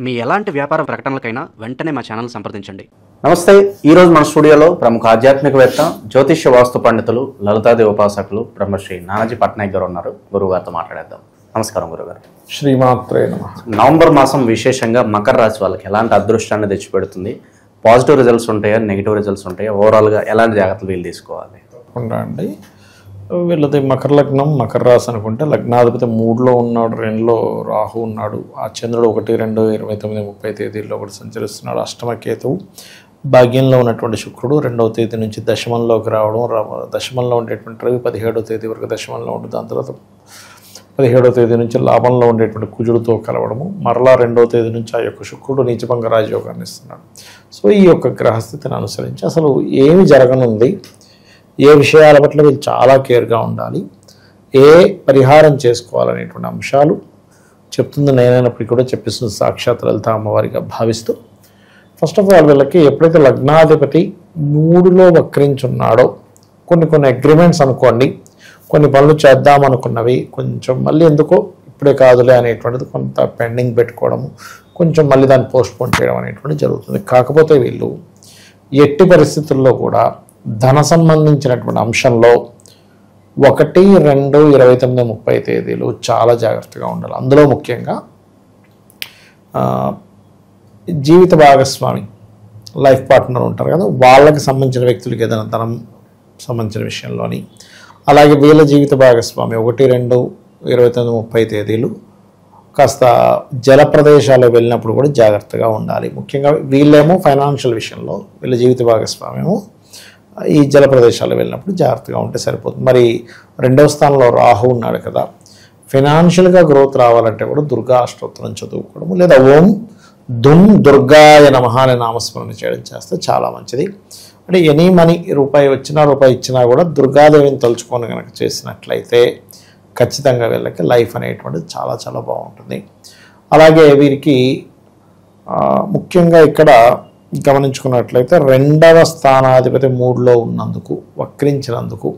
మీ ఎలాంటి వ్యాపార ప్రకటనలకైనా వెంటనే మా ఛానల్ సంప్రదించండి. నమస్తే. ఈరోజు మన స్టూడియోలో ప్రముఖ ఆధ్యాత్మికవేత్త, జ్యోతిష్య వాస్తు పండితులు, లలితాదేవి ఉపాసకులు బ్రహ్మశ్రీ నానాజీ పట్నాయక్ గారు ఉన్నారు. గురువుగారితో మాట్లాడేద్దాం. నమస్కారం గురుగారు. శ్రీమాత్రే నమః. నవంబర్ మాసం విశేషంగా మకర రాశి వాళ్ళకి ఎలాంటి అదృష్టాన్ని తెచ్చిపెడుతుంది? పాజిటివ్ రిజల్ట్స్ ఉంటాయా, నెగిటివ్ రిజల్ట్స్ ఉంటాయా? ఓవరాల్గా ఎలాంటి జాగ్రత్తలు వీళ్ళు తీసుకోవాలి? అండి, వీళ్ళది మకర లగ్నం, మకర రాశి అనుకుంటే లగ్నాధిపతి 3లో ఉన్నాడు, 2లో రాహు ఉన్నాడు. ఆ చంద్రుడు 1, 2, 29, 30 తేదీల్లో కూడా సంచరిస్తున్నాడు. అష్టమ కేతువు భాగ్యంలో ఉన్నటువంటి శుక్రుడు 2వ తేదీ నుంచి దశమంలోకి రావడం, దశమంలో ఉండేటువంటి రవి 17వ తేదీ వరకు దశమంలో ఉంటుంది. దాని తర్వాత 17వ తేదీ నుంచి లాభంలో ఉండేటువంటి కుజుడితో కలవడము, మరలా 2వ తేదీ నుంచి ఆ యొక్క శుక్రుడు నీచభంగ రాజయోగాన్ని ఇస్తున్నాడు. సో ఈ యొక్క గ్రహస్థితిని అనుసరించి అసలు ఏమి జరగనుంది, ఏ విషయాల పట్ల వీళ్ళు చాలా కేర్గా ఉండాలి, ఏ పరిహారం చేసుకోవాలనేటువంటి అంశాలు చెప్తుంది నేనైనప్పటికీ కూడా చెప్పిస్తుంది సాక్షాత్ లలిత అమ్మవారిగా భావిస్తూ, ఫస్ట్ ఆఫ్ ఆల్ వీళ్ళకి ఎప్పుడైతే లగ్నాధిపతి 3లో వక్రించున్నాడో కొన్ని అగ్రిమెంట్స్ అనుకోండి, కొన్ని పనులు చేద్దామనుకున్నవి కొంచెం మళ్ళీ ఎందుకో ఇప్పుడే కాదులే అనేటువంటిది కొంత పెండింగ్ పెట్టుకోవడము, కొంచెం మళ్ళీ దాన్ని పోస్ట్పోన్ చేయడం అనేటువంటిది జరుగుతుంది. కాకపోతే వీళ్ళు ఎట్టి పరిస్థితుల్లో కూడా ధన సంబంధించినటువంటి అంశంలో 1, 2, 29, 30 తేదీలు చాలా జాగ్రత్తగా ఉండాలి. అందులో ముఖ్యంగా జీవిత భాగస్వామి, లైఫ్ పార్ట్నర్ ఉంటారు కదా, వాళ్ళకి సంబంధించిన వ్యక్తులకి ఏదైనా ధనం సంబంధించిన విషయంలోని, అలాగే వీళ్ళ జీవిత భాగస్వామి 1, 2, 29, 30 తేదీలు కాస్త జల ప్రదేశాలు వెళ్ళినప్పుడు కూడా జాగ్రత్తగా ఉండాలి. ముఖ్యంగా వీళ్ళేమో ఫైనాన్షియల్ విషయంలో, వీళ్ళ జీవిత భాగస్వామ్యము ఈ జల ప్రదేశాలు వెళ్ళినప్పుడు జాగ్రత్తగా ఉంటే సరిపోతుంది. మరి 2వ స్థానంలో రాహు ఉన్నాడు కదా, ఫైనాన్షియల్గా గ్రోత్ రావాలంటే కూడా దుర్గా అష్టోత్తరం చదువుకోవడము, లేదా ఓం దుమ్ దుర్గాయ నమః అనే నామస్మరణ చేయడం చేస్తే చాలా మంచిది. అంటే ఎనీ మనీ రూపాయి వచ్చినా రూపాయి ఇచ్చినా కూడా దుర్గాదేవిని తలుచుకొని కనుక చేసినట్లయితే ఖచ్చితంగా వీళ్ళకి లైఫ్ అనేటువంటిది చాలా చాలా బాగుంటుంది. అలాగే వీరికి ముఖ్యంగా ఇక్కడ గమనించుకున్నట్లయితే 2వ స్థానాధిపతి 3లో ఉన్నందుకు, వక్రించినందుకు,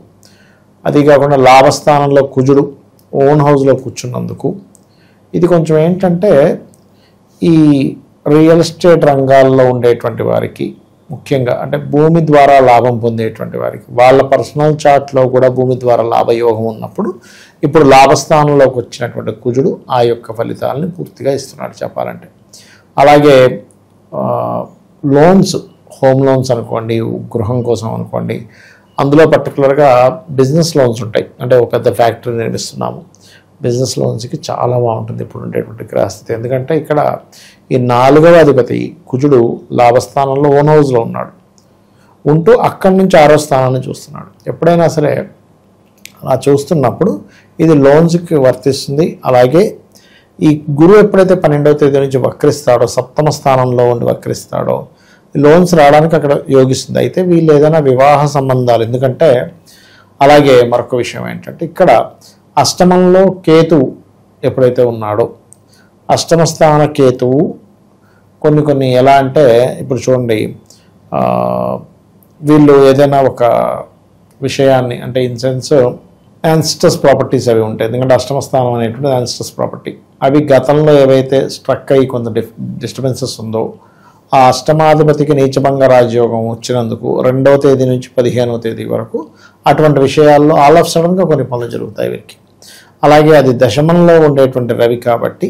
అది కాకుండా లాభస్థానంలో కుజుడు ఓన్ హౌస్లో కూర్చున్నందుకు, ఇది కొంచెం ఏంటంటే ఈ రియల్ ఎస్టేట్ రంగాల్లో ఉండేటువంటి వారికి, ముఖ్యంగా అంటే భూమి ద్వారా లాభం పొందేటువంటి వారికి, వాళ్ళ పర్సనల్ చార్ట్లో కూడా భూమి ద్వారా లాభయోగం ఉన్నప్పుడు ఇప్పుడు లాభస్థానంలోకి వచ్చినటువంటి కుజుడు ఆ యొక్క ఫలితాలని పూర్తిగా ఇస్తున్నాడు చెప్పాలంటే. అలాగే లోన్స్, హోమ్ లోన్స్ అనుకోండి, గృహం కోసం అనుకోండి, అందులో పర్టికులర్గా బిజినెస్ లోన్స్ ఉంటాయి. అంటే ఒక పెద్ద ఫ్యాక్టరీ నిర్మిస్తున్నాము, బిజినెస్ లోన్స్కి చాలా బాగుంటుంది ఇప్పుడు ఉండేటువంటి గ్రహస్థితి. ఎందుకంటే ఇక్కడ ఈ 4వ అధిపతి కుజుడు లాభస్థానంలో ఓన్ హౌస్లో ఉన్నాడు, ఉంటూ అక్కడి నుంచి 6వ స్థానాన్ని చూస్తున్నాడు. ఎప్పుడైనా సరే అలా చూస్తున్నప్పుడు ఇది లోన్స్కి వర్తిస్తుంది. అలాగే ఈ గురువు ఎప్పుడైతే 12వ తేదీ నుంచి వక్రిస్తాడో, 7వ స్థానంలో ఉండి వక్రిస్తాడో, లోన్స్ రావడానికి అక్కడ యోగిస్తుంది. అయితే వీళ్ళు ఏదైనా వివాహ సంబంధాలు, ఎందుకంటే అలాగే మరొక విషయం ఏంటంటే ఇక్కడ అష్టమంలో కేతువు ఎప్పుడైతే ఉన్నాడో, అష్టమ స్థాన కేతువు కొన్ని ఎలా అంటే ఇప్పుడు చూడండి, వీళ్ళు ఏదైనా ఒక విషయాన్ని, అంటే ఇన్ సెన్స్ యాన్సిస్టర్స్ ప్రాపర్టీస్ అవి ఉంటాయి. ఎందుకంటే అష్టమ స్థానం అనేటువంటి యాన్సిస్టర్స్ ప్రాపర్టీ, అవి గతంలో ఏవైతే స్ట్రక్ అయ్యి కొంత డిస్టర్బెన్సెస్ ఉందో, ఆ అష్టమాధిపతికి నీచభంగ రాజయోగం వచ్చినందుకు 2వ తేదీ నుంచి 15వ తేదీ వరకు అటువంటి విషయాల్లో ఆల్ ఆఫ్ సడన్గా కొన్ని పనులు జరుగుతాయి వీరికి. అలాగే అది దశమంలో ఉండేటువంటి రవి కాబట్టి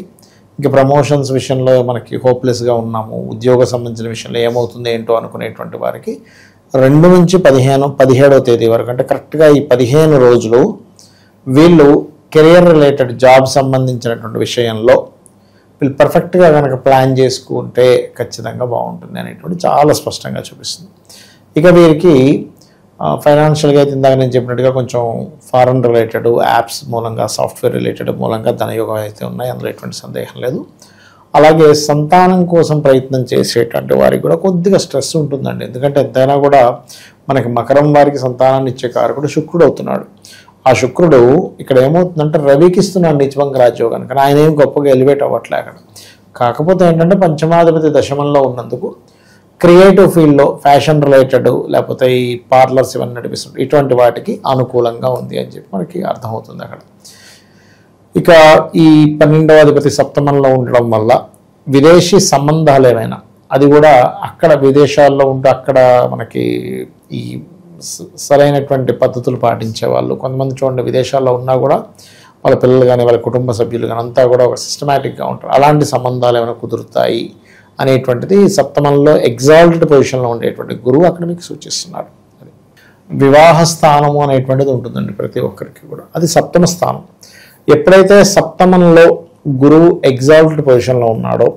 ఇంక ప్రమోషన్స్ విషయంలో మనకి హోప్లెస్గా ఉన్నాము, ఉద్యోగ సంబంధించిన విషయంలో ఏమవుతుంది ఏంటో అనుకునేటువంటి వారికి 2 నుంచి 17వ తేదీ వరకు, అంటే కరెక్ట్గా ఈ 15 రోజులు వీళ్ళు కెరియర్ రిలేటెడ్ జాబ్ సంబంధించినటువంటి విషయంలో వీళ్ళు పర్ఫెక్ట్గా కనుక ప్లాన్ చేసుకుంటే ఖచ్చితంగా బాగుంటుంది అనేటువంటి చాలా స్పష్టంగా చూపిస్తుంది. ఇక వీరికి ఫైనాన్షియల్గా అయితే ఇందాక నేను చెప్పినట్టుగా కొంచెం ఫారెన్ రిలేటెడ్ యాప్స్ మూలంగా, సాఫ్ట్వేర్ రిలేటెడ్ మూలంగా ధనయోగం అయితే ఉన్నాయి, అందులో ఎటువంటి సందేహం లేదు. అలాగే సంతానం కోసం ప్రయత్నం చేసేటువంటి వారికి కూడా కొద్దిగా స్ట్రెస్ ఉంటుందండి. ఎందుకంటే ఎంతైనా కూడా మనకి మకరం వారికి సంతానాన్ని ఇచ్చే కారకుడు శుక్రుడు అవుతున్నాడు. ఆ శుక్రుడు ఇక్కడ ఏమవుతుందంటే రవికి ఇస్తున్నాడు నీచభంగ రాజయోగాన్ని, కానీ ఆయన ఏం గొప్పగా ఎలివేట్ అవ్వట్లే అక్కడ. కాకపోతే ఏంటంటే పంచమాధిపతి దశమంలో ఉన్నందుకు క్రియేటివ్ ఫీల్డ్లో, ఫ్యాషన్ రిలేటెడ్, లేకపోతే ఈ పార్లర్స్ ఇవన్నీ నడిపిస్తుంది, ఇటువంటి వాటికి అనుకూలంగా ఉంది అని చెప్పి మనకి అర్థమవుతుంది అక్కడ. ఇక ఈ 12వ అధిపతి సప్తమంలో ఉండడం వల్ల విదేశీ సంబంధాలు ఏమైనా, అది కూడా అక్కడ విదేశాల్లో ఉంటూ అక్కడ మనకి ఈ సరైనటువంటి పద్ధతులు పాటించే వాళ్ళు కొంతమంది చూడండి, విదేశాల్లో ఉన్నా కూడా వాళ్ళ పిల్లలు కానీ వాళ్ళ కుటుంబ సభ్యులు కానీ అంతా కూడా ఒక సిస్టమేటిక్గా ఉంటారు. అలాంటి సంబంధాలు ఏమైనా కుదురుతాయి అనేటువంటిది సప్తమంలో ఎగ్జాల్టెడ్ పొజిషన్లో ఉండేటువంటి గురువు అక్కడ మీకు సూచిస్తున్నాడు. అది వివాహ స్థానము అనేటువంటిది ఉంటుందండి ప్రతి ఒక్కరికి కూడా, అది సప్తమ స్థానం. ఎప్పుడైతే సప్తమంలో గురువు ఎగ్జాల్టెడ్ పొజిషన్లో ఉన్నాడో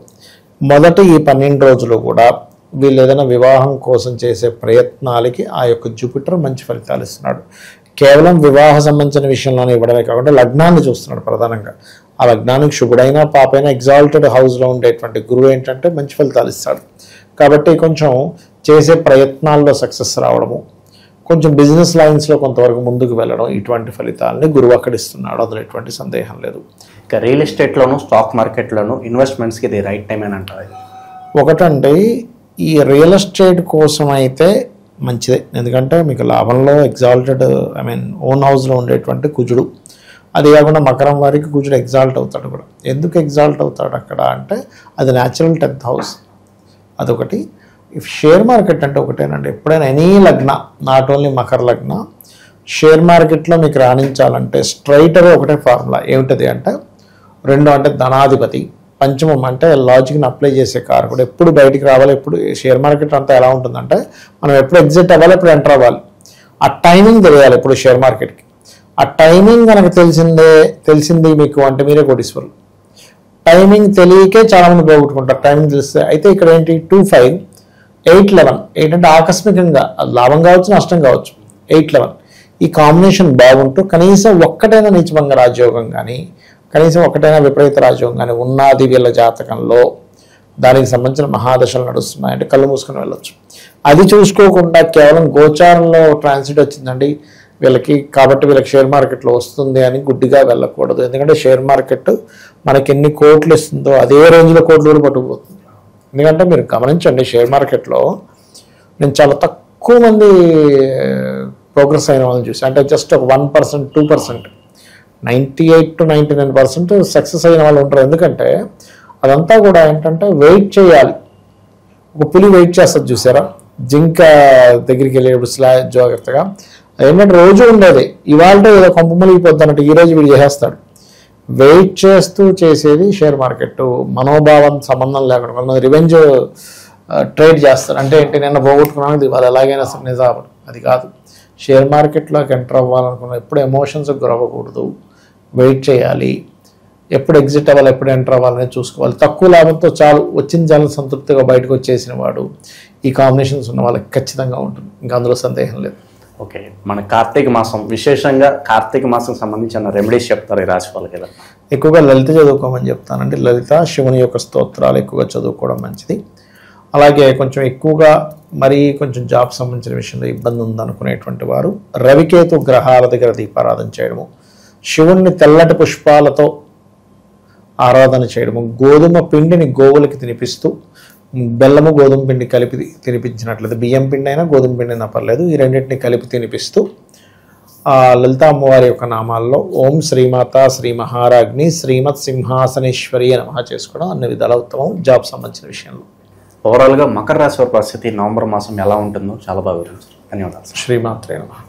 మొదటి ఈ 12 రోజులు కూడా వీళ్ళు ఏదైనా వివాహం కోసం చేసే ప్రయత్నాలకి ఆ యొక్క జూపిటర్ మంచి ఫలితాలు ఇస్తున్నాడు. కేవలం వివాహ సంబంధించిన విషయంలోనే ఇవ్వడమే కాకుండా లగ్నాన్ని చూస్తున్నాడు ప్రధానంగా. ఆ లగ్నానికి శుభుడైనా పాపైనా ఎగ్జాల్టెడ్ హౌస్లో ఉండేటువంటి గురువు ఏంటంటే మంచి ఫలితాలు ఇస్తాడు. కాబట్టి కొంచెం చేసే ప్రయత్నాల్లో సక్సెస్ రావడము, కొంచెం బిజినెస్ లైన్స్లో కొంతవరకు ముందుకు వెళ్ళడం, ఇటువంటి ఫలితాలని గురువు అక్కడ ఇస్తున్నాడు, అందులో ఎటువంటి సందేహం లేదు. ఇక రియల్ ఎస్టేట్లోను స్టాక్ మార్కెట్లోను ఇన్వెస్ట్మెంట్స్కి ఇది రైట్ టైం అని అంటారు. ఒకటండి, ఈ రియల్ ఎస్టేట్ కోసం అయితే మంచిదే, ఎందుకంటే మీకు లాభంలో ఎగ్జాల్టెడ్ ఓన్ హౌస్లో ఉండేటువంటి కుజుడు, అది కాకుండా మకరం వారికి కుజుడు ఎగ్జాల్ట్ అవుతాడు కూడా. ఎందుకు ఎగ్జాల్ట్ అవుతాడు అక్కడ అంటే అది న్యాచురల్ 10th హౌస్, అదొకటి. షేర్ మార్కెట్ అంటే ఒకటేనండి, ఎప్పుడైనా ఎనీ లగ్న, నాట్ ఓన్లీ మకర లగ్న, షేర్ మార్కెట్లో మీకు రాణించాలంటే స్ట్రైట్ అవే ఒకటే ఫార్ములా ఏమిటది అంటే 2 అంటే ధనాధిపతి, పంచమం అంటే లాజిక్ని అప్లై చేసే కారకుడు, ఎప్పుడు బయటికి రావాలి. ఎప్పుడు షేర్ మార్కెట్ అంతా ఎలా ఉంటుందంటే మనం ఎప్పుడు ఎగ్జిట్ అవ్వాలి, ఎప్పుడు ఎంటర్ అవ్వాలి, ఆ టైమింగ్ తెలియాలి. ఇప్పుడు షేర్ మార్కెట్కి ఆ టైమింగ్ కనుక తెలిసింది మీకు అంటే మీరే కోటీశ్వరులు. టైమింగ్ తెలియకే చాలామంది పోగొట్టుకుంటారు టైమింగ్ తెలిస్తే. అయితే ఇక్కడ ఏంటి 2, 5, 8, 11, 8 అంటే ఆకస్మికంగా అది లాభం కావచ్చు నష్టం కావచ్చు. 8, 11 ఈ కాంబినేషన్ బాగుంటూ కనీసం ఒక్కటైనా నీచభంగ రాజయోగం కానీ కనీసం ఒకటైనా విపరీత రాజయోగం కానీ ఉన్నది వీళ్ళ జాతకంలో, దానికి సంబంధించిన మహాదశలు నడుస్తున్నాయి అంటే కళ్ళు మూసుకొని వెళ్ళొచ్చు. అది చూసుకోకుండా కేవలం గోచారంలో ట్రాన్సిట్ వచ్చిందండి వీళ్ళకి కాబట్టి వీళ్ళకి షేర్ మార్కెట్లో వస్తుంది అని గుడ్డిగా వెళ్ళకూడదు. ఎందుకంటే షేర్ మార్కెట్ మనకి ఎన్ని కోట్లు ఇస్తుందో అదే రేంజ్లో కోట్లు కూడా పట్టుకుపోతుంది. ఎందుకంటే మీరు గమనించండి, షేర్ మార్కెట్లో నేను చాలా తక్కువ మంది ప్రోగ్రెస్ అయిన వాళ్ళని చూసి, అంటే జస్ట్ ఒక 1%, 2%, 98 to 99% సక్సెస్ అయిన వాళ్ళు ఉంటారు. ఎందుకంటే అదంతా కూడా ఏంటంటే వెయిట్ చేయాలి. ఒక పులి వెయిట్ చేస్తుంది చూసారా, జింక దగ్గరికి వెళ్ళేప్పుడు జాగ్రత్తగా, ఏంటంటే రోజు ఉండేది, ఇవాళ ఏదో కొంప మునిగిపోద్ది అన్నట్టు ఈరోజు వీడు చేసేస్తాడు. వెయిట్ చేస్తూ చేసేది షేర్ మార్కెట్. మనోభావం సంబంధం లేకుండా కొంతమంది రివెంజ్ ట్రేడ్ చేస్తారు. అంటే ఏంటి, నిన్న పోగొట్టుకున్నాను వాళ్ళు ఎలాగైనా సరే నిజాం, అది కాదు. షేర్ మార్కెట్లోకి ఎంటర్ అవ్వాలనుకున్న ఎప్పుడు ఎమోషన్స్కి గురవ్వకూడదు, వెయిట్ చేయాలి, ఎప్పుడు ఎగ్జిట్ అవ్వాలి ఎప్పుడు ఎంటర్ అవ్వాలనేది చూసుకోవాలి. తక్కువ లాభంతో చాలు వచ్చిన చాలా సంతృప్తిగా బయటకు వచ్చేసిన వాడు ఈ కాంబినేషన్స్ ఉన్న వాళ్ళకి ఖచ్చితంగా ఉంటుంది, ఇంకా అందులో సందేహం లేదు. ఓకే, మన కార్తీక మాసం విశేషంగా కార్తీక మాసం సంబంధించిన రెమెడీస్ చెప్తారు ఈ రాశి వాళ్ళకి కదా? ఎక్కువగా లలిత చదువుకోమని చెప్తానండి. లలిత శివుని యొక్క స్తోత్రాలు ఎక్కువగా చదువుకోవడం మంచిది. అలాగే కొంచెం ఎక్కువగా మరీ కొంచెం జాబ్ సంబంధించిన విషయంలో ఇబ్బంది ఉందనుకునేటువంటి వారు రవికేతు గ్రహాల దగ్గర దీపారాధన చేయడము, శివుణ్ణి తెల్లటి పుష్పాలతో ఆరాధన చేయడము, గోధుమ పిండిని గోవులకి తినిపిస్తూ బెల్లము గోధుమ పిండి కలిపి తినిపించినట్లయితే, బియ్యం పిండి అయినా గోధుమ పిండి అయినా పర్లేదు, ఈ రెండింటిని కలిపి తినిపిస్తూ లలితా అమ్మవారి యొక్క నామాల్లో ఓం శ్రీమాత శ్రీ మహారాజ్ని శ్రీమత్ సింహాసనేశ్వరి అని నమః చేసుకోవడం అన్ని విధాల ఉత్తమం జాబ్ సంబంధించిన విషయంలో. ఓవరాల్గా మకర రాశి వారి పరిస్థితి నవంబర్ మాసం ఎలా ఉంటుందో చాలా బాగా వివరించారు. ధన్యవాదాలు. శ్రీమాత్రే నమః.